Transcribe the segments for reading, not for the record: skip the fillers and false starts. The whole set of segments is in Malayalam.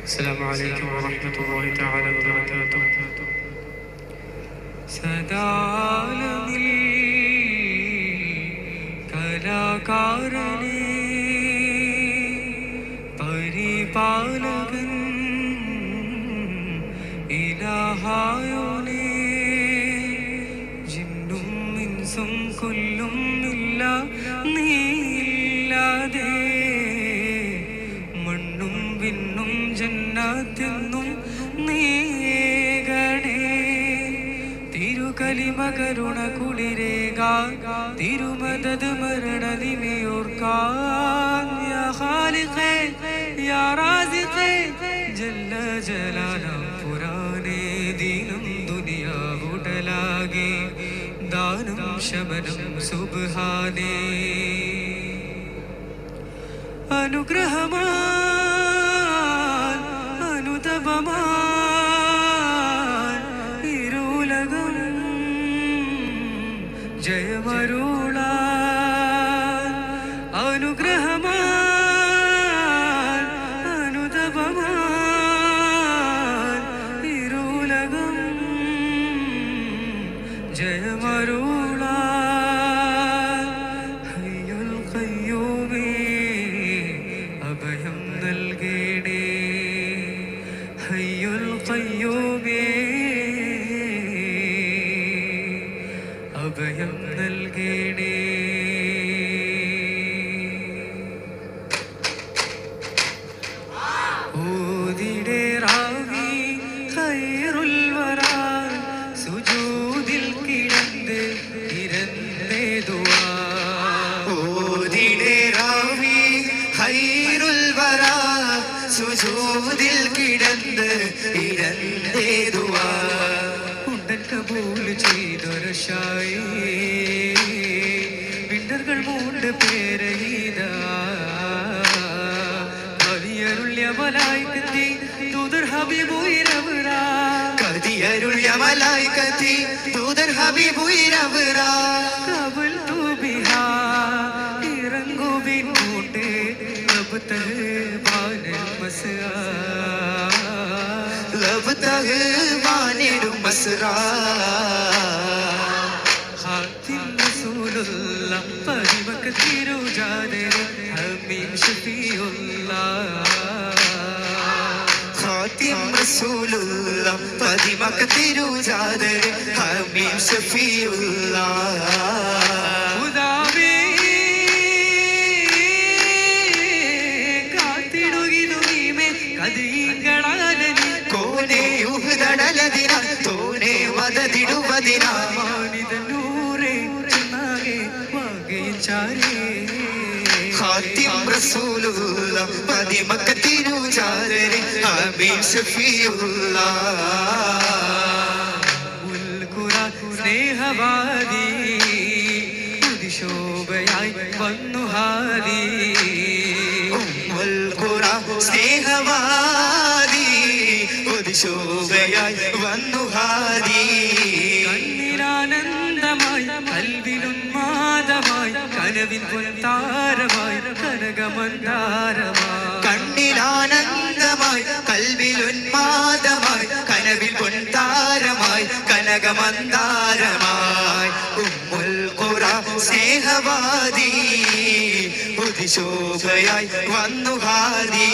السلام عليكم ورحمة الله تعالى وبركاته. സദാലമിൽ കലാകാരനെ പരിപാലകൻ ഇലാഹായോനെ ജിന്നും ഇൻസും കൊല്ലും ഇല്ല നീയില്ലാതെ മണ്ണും വിണ്ണും ജന്നത്തെന്നും നീകണേ തിരുകലിമ കരുണ കുളിരേക തിരുമദത് മരണനിമയോർക്കാൻ യാ ഖാലിഖേ യാ റാസിഖേ ജല്ല ജലാലം പുരാനേ ദീനം ദുനിയാവുടലാകെ ദാനം ശമനം സുബ്ഹാനേ അനുഗ്രഹമാ അനുതപമാ ഇരുലകം ജയമരുള അനുഗ്രഹമാ അനുതപമാ ഇരുലകം ജയമരുള ഹയ്യുൽ ഖയ്യൂമേ അഭയം നൽകേണേ ഹയ്യുൽ ഖയ്യൂമേ അഭയം നൽകേണേ ഓതിടേ റാവി ഖൈറുൽ വറാ സുജൂദിൽ കിടന്ന് ഇരന്നേ ദുആ ഓതിടേ റാവി ഖൈറുൽ വറാ സുജൂദിൽ കിടന്ന് ഇരന്നേ ദുആ ഉണ്ടൻ കബൂൽ ചെയ്തൊരു ഷായി വിണ്ടർകൾ മൂണ്ട് പേരയിതാ കതിയരുള്യ മലായികത്തി ദൂതർ ഹബീബു ഇരവറാ കതിയരുള്യ മലായികത്തി ദൂതർ ഹബീബു ഇരവറാ കബൽ തു ബിഹാ ഇറങ്ങു ബിൻകൂട്ട് ലബ്തഹ് ബാനൽ മസ്ആ ലബ്തഹ് ബാനിടും മസ്റാ ഖാതിം റസൂലുള്ള പതിമക്ക തിരുജാദരി ഹമീം ഷഫീഉല്ലാഹ് ഖാതിം റസൂലുള്ള പതിമക്ക തിരുജാദരി ഹമീം ഷഫീഉല്ലാഹ് ഉദാവേ കാത്തിടുകിതു നീമേ കദീങ്ങളാലനി കോനെ ഉഹ്ദടലദിന തോനെ മദദിടുവദിന മാനിദനൂരേ ചനാകെ വാഗേ ചാരേ ഖാതിം റസൂലുള്ള പതിമക്ക തിരുജാദരി ഹമീം ഷഫീഉല്ലാഹ് ഉൽഖുറ സ്നേഹവാദി ഉദിശോഭയായി വന്നു ഹാദി ഉമ്മുൽ ഖുറ സ്നേഹവാദി ഉദിശോഭയായി വന്നു ഹാദി കണ്ണിലാനന്ദമായി കൽവിലുന്മാദമായി കനവിൻ പൊൻതാരമായി കനകമന്ദാരമായി കണ്ണിലാനന്ദമായി കൽവിലുന്മാദമായി കനവിൽ പൊൻതാരമായി കനകമന്ദാരമായി ഉമ്മുൽ ഖുറ സ്നേഹവാദി ഉദിശോഭയായി വന്നു ഹാദി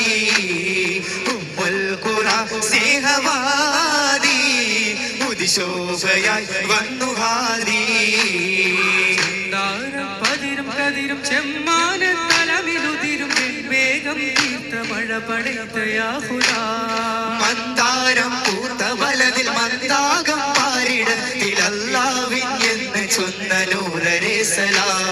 ഉമ്മുൽ ഖുറ സ്നേഹവാദി ഉദിശോഭയായി വന്നു ഹാദി പതിരും കതിരും ചെമ്മാന തലമിലുതിരും വേഗം തീർത്ത മഴ പടയത്തയാഹുലാ മന്ദാരം പൂത്ത വലതിൽ മന്ദാകം പാരിടത്തിലല്ലാവിൻ എന്ന് ചൊന്ന നൂറരേ സലാം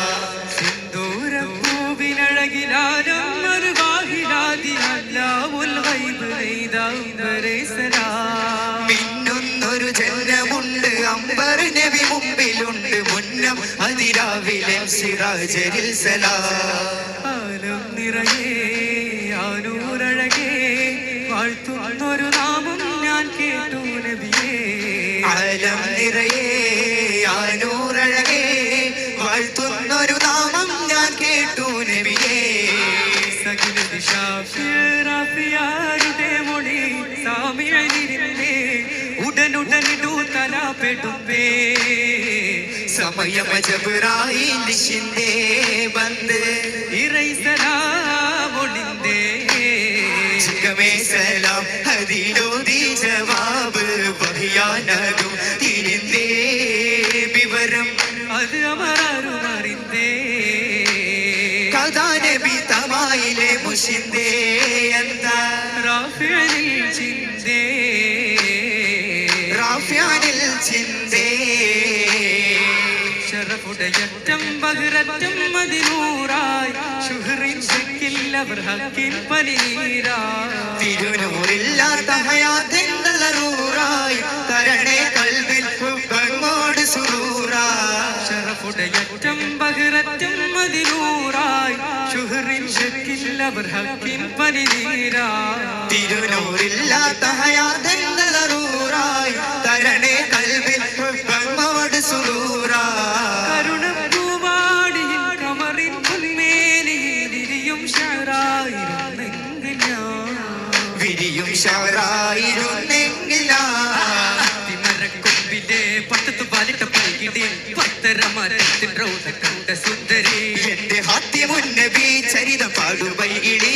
സിന്ദൂരം പൂവിനഴകിലാലും മറുവാഹിലാതി അല്ലാവുൽ ഗൈബ് നെയ്തംബരേ സലാം മിന്നുന്നൊരു ജന്നമുണ്ട് അംബർ നബി മുമ്പിലുണ്ട് മുന്നം അതിരാവിലെ സിറാജരിൽ സലാം ആലം നിറയെ ആനൂരഴകേ വാഴ്ത്തുന്നൊരു നാമം ഞാൻ കേട്ടു നബിയേ ആലം നിറയെ ആനൂറഴകേ വാഴ്ത്തുന്നൊരു നാമം ഞാൻ കേട്ടു നബിയേ സകില ദിശാ ഫിറാഫിയാരുടെ മൊഴി കലാപെടുമ്പേ സമയം ജബ്രായിലിന്റെ ബന്ദ് ഇറൈ സലാമൊളിന്തേ ചിക്കമേ സലാം ഹദിലോതി ജവാബ് വഹിയാനതും തിരിന്തേ വിവരം അത് അമരാരും അറിന്തേ കഥാ നബി തമായിലെ മുഷിന്തേ എന്താ റാഫിഅനിൽ ചിന്തേ റാഫിയാനിൽ ചിന്തേ ശറഫുടയറ്റം ബഹ്ററ്റം മദിനൂറായി ശുഹ്റിൻ ശക്കില്ലവർ ഹക്കിൻ പനീരായി തിരുനൂറില്ലാത്ത ഹയാത്തെന്തളറൂറായി തരണേ കൽവിൽ ഹുബ്ബങ്ങോട് സുറൂറായി ശറഫുടയറ്റം ബഹ്ററ്റം മദിനൂറായി ശുഹ്റിൻ ശക്കില്ലവർ ഹക്കിൻ പനീരായി തിരുനൂറില്ലാത്ത ഹയാത്തെന്തളറൂറായി തരണേ കൽവിൽ ഹുബ്ബങ്ങോട് സുറൂറായി കരുണപ്പൂവാടിയിൽ കമറിൻ പുൽമേനിയിൽ വിരിയും ഷഹറായിരുന്നെങ്കിൽ ഞാൻ വിരിയും ഷവറായിരുന്നെങ്കിലാ തിമരക്കൊമ്പിലെ പട്ടത്തു പാലിട്ട പൈകിടി പത്തര മരത്തിൻ റോഡ കണ്ട സുന്ദരി എന്റെ ഹാത്യമുന്നബി ചരിതം പാടുവൈകിളി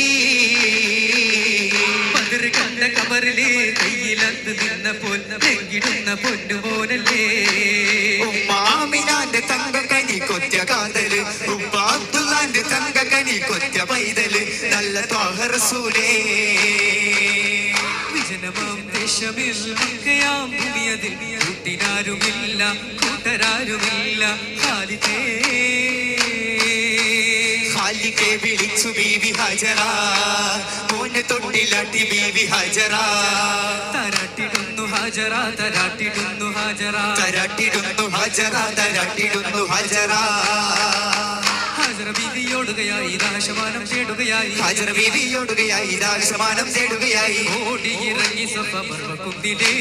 പതിർ കണ്ട കമറിലെ കയ്യിലത്ത് നിന്ന പൊന്നിടുന്ന പൊന്നുപോലല്ലേ ഉമ്മാമിനാന്റെ തങ്കക്കനി കൊറ്റ കാതല് ഉപ്പ അബ്ദുല്ലാന്റെ തങ്കക്കനി കൊറ്റ പൈതല് നല്ല ത്വാഹ റസൂലേ വിജനമാം ദേശമിൽ മക്കയാം ഭൂമിയതിൽ കൂട്ടിനാരുമില്ല കൂട്ടരാരുമില്ല ഖാലിദേ ഖാലിക്കെ വിളിച്ചു ബീവി ഹജറ മോനെ തൊട്ടിലാട്ടി ബീവി ഹജറ തരാട്ടിടുന്നു ഹാജറ തരാട്ടിടുന്നു ഹാജറ തരാട്ടിടുന്നു ഹജറ തരാട്ടിടുന്നു ഹജറ ഹാജറ ബീവിയോടുകയായി ദാശമാനം തേടുകയായി ഹജറ ബീവിയോടുകയായി ദാശമാനം തേടുകയായി ഓടിയിറങ്ങി സഫ പർവ്വകുന്നിലേ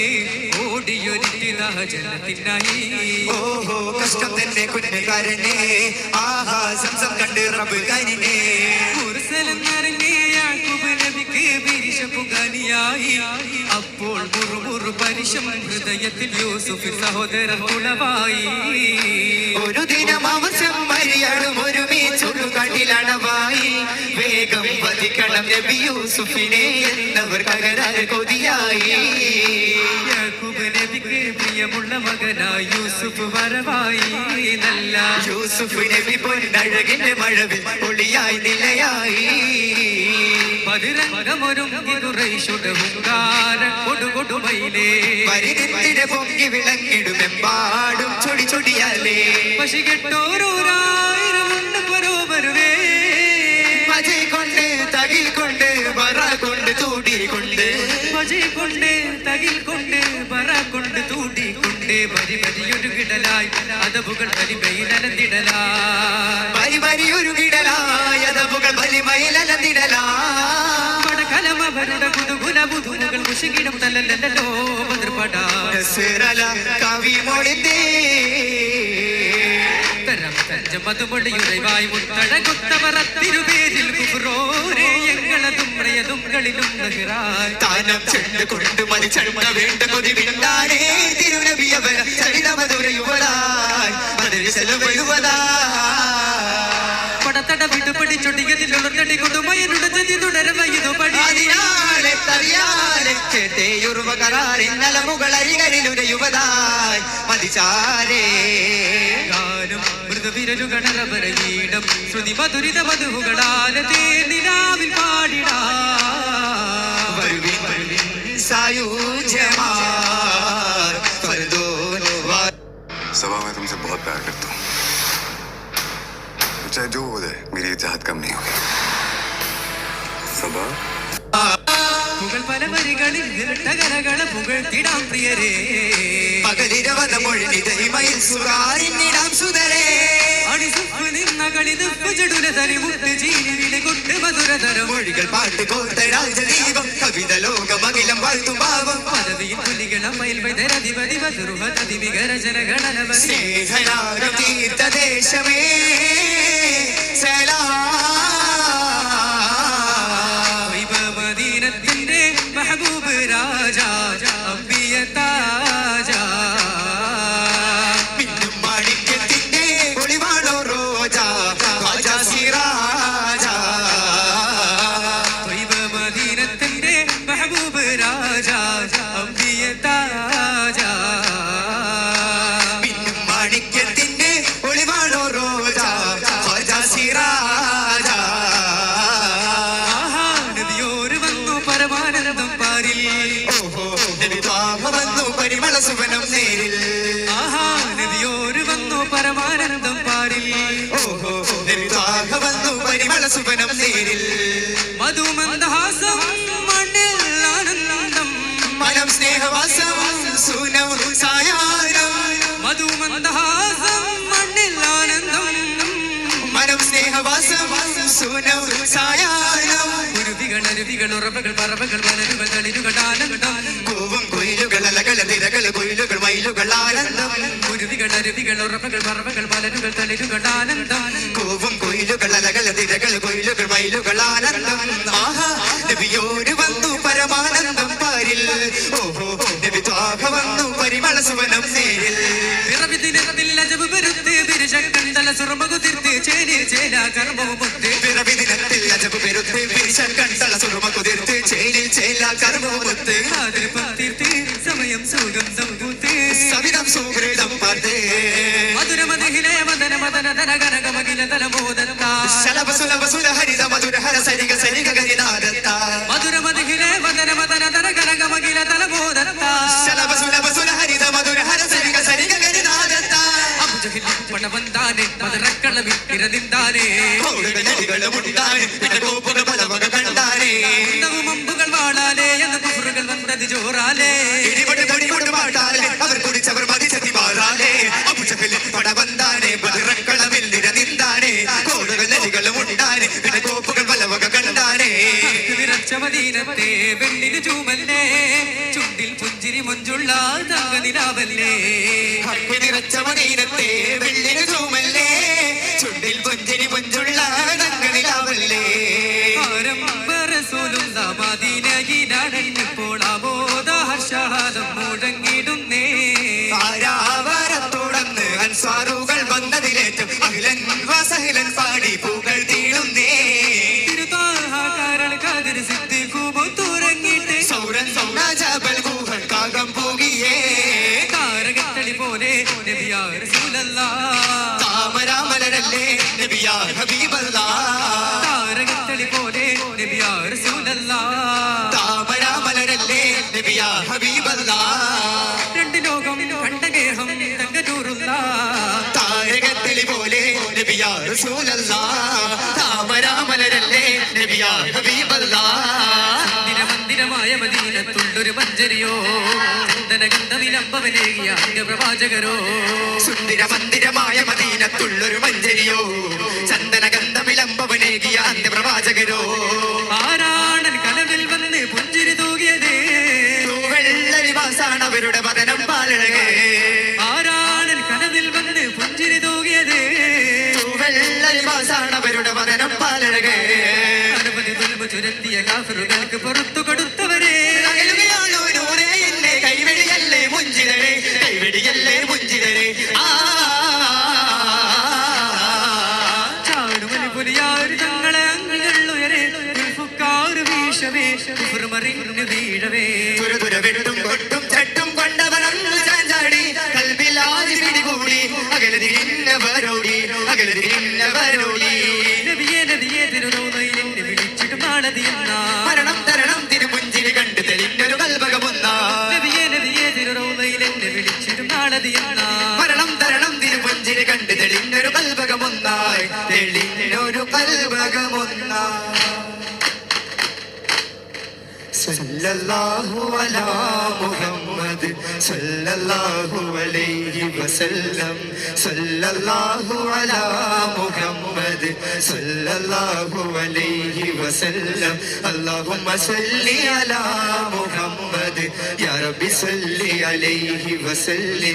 ഓടിയൊരിത്തിനാ ജന്നത്തിനായി ഓഹോ കഷ്ടം തന്നെ കുഞ്ഞുകാരനെ ആഹാ സംസം കണ്ട് റബ്ബ് കരിനെ മുർസലെന്നറിഞ്ഞേ യാക്കൂബ് നബിക്ക് പിരിശപ്പുകാനിയായി അപ്പോൾ മുറുമുറു പരിശം ഹൃദയത്തിൽ യൂസുഫ് സഹോദരൻ കുളവായി ഒരു ദിനം അവസം മരിയടും ഒരുമിച്ചൊരു കണ്ടിലണവായി വേഗം വധിക്കണം നബി യൂസുഫിനെ എന്നവർ കകരാൻ കൊതിയായി യാക്കൂബ് നബിക്ക് പ്രിയമുള്ള മകനായി യൂസുഫ് വരവായി നല്ല യൂസുഫ് നബി പൊന്നഴകിന്റെ മഴവിൽ ഒളിയായി നിലയായി പതിരംഗമൊരുങ്ങി കുറേശുടെ ഹുങ്കാര കൊടുകൊടുമയിലേ പരിതിരെ പൊങ്ങി വിളങ്ങിടുമെമ്പാടും ചൊടി ചൊടിയാലേ പശി കെട്ടോരോരായിരമുണ്ട് പരോപരുവേ മജ കൊണ്ട് തകിൽ കൊണ്ട് വറ കൊണ്ട് തൂടിക്കൊണ്ട് മജി കൊണ്ട് തകിൽ കൊണ്ട് പറ കൊണ്ട് തൂട്ടിക്കൊണ്ട് വരി വരിയൊരു കിടലായി അതവുകൾ വലിമയിലനന്തിടലായി വരി വരിയൊരു കിടലായ അതവുകൾ വലിമയിലനന്തിടലായി പടകലമവരുടെ കുതുകുല പുതുമുകൾ മുഷികിടും തല്ലല്ലോ പതിർപട നസ്റല കവി മൊഴിന്തേ തരം തഞ്ചമതുമൊഴിയുറവായി മുത്തഴകുത്തവർ തിരുപേരിൽ കുഫ്രോരേ എങ്ങളതും പ്രയതുംകളിലും നഹിറായി താനം ചെണ്ട് കൊണ്ട് മതി ചണ്ട വേണ്ട കൊതി വിണ്ടാനേ തിരുനബിയവന ചരിതമതുരയുവതായി മതിൽ ചെലവഴുവതായി പടത്തട വിട്ടുപടി ചൊടിയതിലുള്ളടി കൊടുമയനുടെ ജതി തുടരവയതു പടി അതിനാലെ തറിയാലെ കേട്ടേയുറുവ കരാറിന്നല മുകളരികരിലുരയുവതായി മതിചാരേ ഗാനം മൃദുവിരലുകളറവരയീടം ശ്രുതി മധുരിത മധുഹുകളാല തേനിലാവിൽ പാടിടാ വരുവിൻ സായൂജ്യമാർ ഫർദോൻ सबा मैं तुमसे बहुत प्यार करता हूँ चाहे जो हो जाए मेरी ये चाहत कम नहीं होगी सबा പുകൾ പല വരികളിൽ നിരട്ടകരകള പുകഴ്ത്തിടാം പ്രിയരേ പകലിരവത മൊഴിനിതൈമയിൽ സുറാരിന്നിടാം സുതരേ അടിസുപ്പ് നിന്ന കളിതുപ്പ് ജടുല തരിമുട്ട് ജീനിവിലെ കൊട്ട് മധുരതരം മൊഴികൾ പാട്ട് കോർത്ത രാജദീപം കവിത ലോകമകിലം വാഴ്ത്തും ഭാവം പദവിയിൽ പുലികളം മയിൽ വൈതരധിപതി വധുരുഹതി വികരജനഗണനവധി സ്നേഹനാരം തീർത്ഥദേശമേ മദീനത്തിന്റെ മെഹബൂബ് രാജ അമ്പിയ താജ പരമാനന്ദം പാരിൽ. ഓഹോ നബി ത്വാഹ വന്നു പരിമള സുവനം നേരിൽ. ആഹാ നബിയോര് വന്നു പരമാനന്ദം പാരിൽ. ഓഹോ നബി ത്വാഹ വന്നു പരിമള സുവനം നേരിൽ. മധുമന്ദഹാസം മണ്ണിൽ ആനന്ദം. മനം സ്നേഹവാസം സുനം സായാഹ്നം. മധുമന്ദഹാസം മണ്ണിൽ ആനന്ദം. മനം സ്നേഹവാസം സുനം സായാഹ്നം. അരുവികൾ ഉറവകൾ പറവകൾ വനരുകൾ തളിരുകൾ ആനന്ദം. കൂവും കുയിലുകൾ അലകൾ തിരകൾ കുയിലുകൾ മയിലുകൾ ആനന്ദം. അരുവികൾ ഉറവകൾ പറവകൾ വനരുകൾ തളിരുകൾ ആനന്ദം. കൂവും കുയിലുകൾ അലകൾ തിരകൾ കുയിലുകൾ മയിലുകൾ ആനന്ദം. ആഹാ നബിയോര് വന്നു പരമാനന്ദം പാരിൽ. ഓഹോ നബി ത്വാഹ വന്നു പരിമള സുവനം നേരിൽ. പിറവി ദിനത്തിൽ അജബ് പെരുത്ത് പിരിശക്കണ്ടല സുറമകുതിർത്ത് ചേരി ചേല കർമ്മവുമൊത്ത്. പിറവി ദിനത്തിൽ അജബ് പെരുത്ത് പിരിശൻ കണ്ടള സുറുമ കുതിർത്ത് ചേലിൽ ചേല കർമ്മവുമൊത്ത്. അതിൽ പത്തിർത്ത് സമയം സുഗന്ധം കൂത്ത്. സവിധം സുഹൃതം പാർത്ത്. മധുരമതിഹിലെ മദന മദന ധന കനകമകില തലമോദനത്ത. ശലഭ സുലഭ സുലഹരിത മധുര ഹര സരിഗ സരിഗ ഗരിനാദത്ത. മധുരമതിഹിലെ മദന മദന ധന കനകമകില തലമോദനത്ത. ശലഭ സുലഭ സുലഹരിത മധുര ഹര സരിഗ സരിഗ ഗരിനാദത്ത. പണവന്താനെ മധുരക്കളവിൽ ഇരതിന്താനേ. കോടുകൾ നദികളും ഉണ്ടാനെ പിന്നെ കോപ്പുകൾ പലവക കണ്ടാനേ. അമ്പുകൾ വാടാലേ എന്ന കുഫറുകൾ വന്നത് ജോറാലേ. ഇടിപൊടി പൊടിപൊടി പാട്ടാലേ അവർ കുടിച്ചവർ മതിച്ചെത്തി മാറാലേ. അബുജഹലിൽ പടവന്താനെ മധുരക്കളവിൽ നിരനിന്താനേ. കോടുകൾ നദികളും ഉണ്ടാനെ പിന്നെ കോപ്പുകൾ പലവക കണ്ടാനേ. നിറച്ച മദീനത്തെ വെള്ളിന് ചൂമല്ലേ. ചുണ്ടിൽ പുഞ്ചിരി മൊഞ്ചുള്ള തങ്കനിലാവല്ലേ. നിറച്ച മദീനത്തെ വെള്ളിന് ചൂമല്ലേ. ചുണ്ടിൽ പുഞ്ചിരി പുഞ്ചുള്ള തങ്കനിലാവല്ലേ. മദീനയിലടഞ്ഞപ്പോൾ ആമോദഹർഷാദം മുഴങ്ങിടുന്നേ. ആരാവരത്തോടന്ന് അൻസ്വാറുകൾ വന്നതിലേറ്റം അഖിലൻ വസഹിലൻ പാടി പൂകൾ തീടുന്നേ. തിരുതാഹാകാരൾ കതിർ സിദ്ധിക്കുമൊത്തുറങ്ങിട്ട് സൗരൻ സൗരാജബൽ ഗുഹൻ കാകം പൂകിയേ. കാരകത്തളി പോലെ നബിയാ റസൂലല്ലാഹ്. താമരാമലരല്ലേ നബിയാ ഹബീബല്ലാഹ്. കാരകത്തളി പോലെ നബിയാ റസൂലല്ലാഹ്. താമരാമലരല്ലേ നബിയാ ഹബീബല്ലാഹ്. രണ്ട് ലോകം കണ്ട ഗേഹം തങ്കനൂറുള്ള. താരകത്തിളി പോലെ നബിയാ റസൂലല്ലാഹ്. താമരാമലരല്ലേ നബിയാ ഹബീബല്ലാഹ്. മന്ദിരമായ മദീനത്തുള്ളൊരു മഞ്ചരിയോ ചന്ദനഗന്ധമിലമ്പവനേകിയ പ്രവാചകരോ. സുന്ദര മന്ദിരമായ മദീനത്തുള്ളൊരു മഞ്ചരിയോ ചന്ദനഗന്ധമിലമ്പവനേകിയ അന്ത്യപ്രവാചകരോ. ആരാണൻ കനവിൽ വന്ന് പുഞ്ചിരി തൂകിയത്. വെള്ളരിവാസാണ് അവരുടെ വദനം പാലഴകേ. ആരാണൻ കനവിൽ വന്ന് പുഞ്ചിരി തൂകിയത്. വെള്ളരിവാസാണ് അവരുടെ വദനം പാലഴകേ. അനവധി ദുൽമ ചുരത്തിയ കാഫിറുകൾക്ക് പുറത്തു കൊടുത്തവരെ. അകലുകയാണോ നൂറേ എന്നെ കൈവെടിയല്ലേ മുഞ്ചിതരെ. കൈവെടിയല്ലേ മുഞ്ചിതരെ. ചാടുമലി പുലിയാറ് തങ്ങളെ അങ്ങളുയരെ ഉൽഫുക്കാറ് വീശവേ കുഫറുമറിഞ്ഞു വീഴവേ. തുരതുര വെട്ടും കൊട്ടും ചട്ടും കൊണ്ടവനൊന്നു ചാഞ്ചാടി കൽബിലാതി പിടികൂടി അകലതിരിന്നവരോടി അകലതിരിന്നവരോടി. നബിയെ നബിയെ തിരുനോനയിൽ എന്നെ വിളിച്ചിട്ട് നാളതിയെന്ന. മരണം തരണം തിരുമുഞ്ചിരി കണ്ട് തെളിഞ്ഞൊരു കൽബകമൊന്ന. നബിയെ നബിയെ തിരുനോനയിൽ എന്നെ വിളിച്ചിട്ട് നാളതിയെന്ന. മരണം തരണം തിരുമുഞ്ചിരി കണ്ട് തെളിഞ്ഞൊരു കൽബകമൊന്നായി. തെളിഞ്ഞൊരു കൽബകമൊന്നായി. സല്ലല്ലാഹു അലാ മുഹമ്മദ് സല്ലല്ലാഹു അലൈഹി വസല്ലം. സല്ലല്ലാഹു അലാ മുഹമ്മദ് സല്ലല്ലാഹു അലൈഹി വസല്ലം. അല്ലാഹുമ്മ സല്ലി അലാ മുഹമ്മദ് യാ റബ്ബി സല്ലി അലൈഹി വസല്ലം.